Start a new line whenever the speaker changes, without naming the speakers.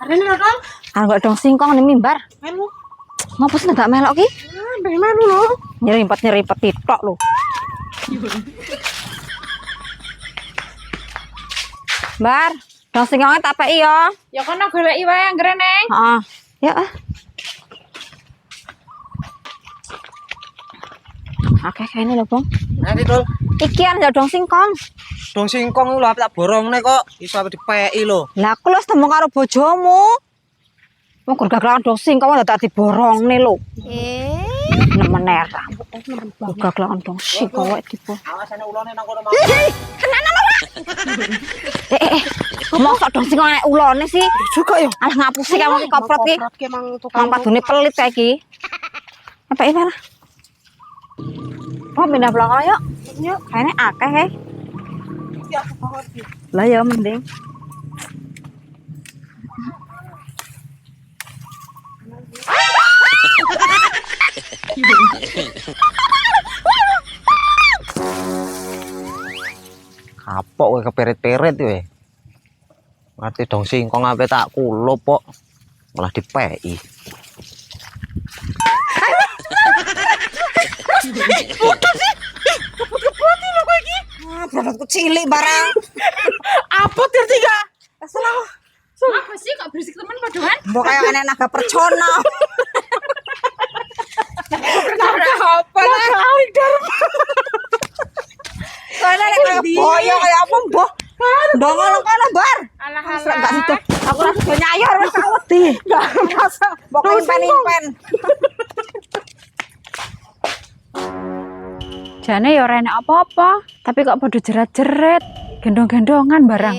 Rene lho, Tol.
Gak dong singkong nih mimbar.
Melu.
Ngapa sih gak melok ki?
Melu lho.
Nyeripet titok lho. Bar, dong singkongnya tak peki ya.
Ya kono goleki wae anggere, Neng.
Heeh. Ya ah. Oke, kayaknya lho, Bang.
Nanti Dol.
Ikian ya dong singkong.
Dong singkong lho tak borongne kok iso dipeki lho.
Lah aku wis temu karo bojomu. Wong gagak dong singkong tak diborongne lho. Nemen rambut gagak dong singkong wae tipe.
Awasane ulone nang kono mau.
Tenan ora? Ngomong sok dong singkong nek ulone sih.
Suka yo.
Alah ngapusi kamu iki koprot ki.
Koprot ki emang tukang.
Mang padune pelit kae iki. Apa iki malah? Oh, pindah belakang yuk. Yuk, kayaknya akeh he.
Ya banget ki.
Lah ya mending.
Kapok kowe keperet-peret kowe. Ngerti dong singkong ape tak kulup kok. Malah dipeki.
Berapa cilik barang.
Apa tiga?
Salah.
Apa sih kok berisik temen paduan?
Mbok kaya anak naga percona.
Apa lah?
Soalnya nek kaya boyo kaya apa mbok. Ndongo nang kono bar.
Alah
Enggak situ. Aku ra sido nyayor wis tak wedi.
Enggak masa.
Mbok impen-impen. Jane ya ora enak apa-apa, tapi kok padha jerat-jeret, gendong-gendongan barang.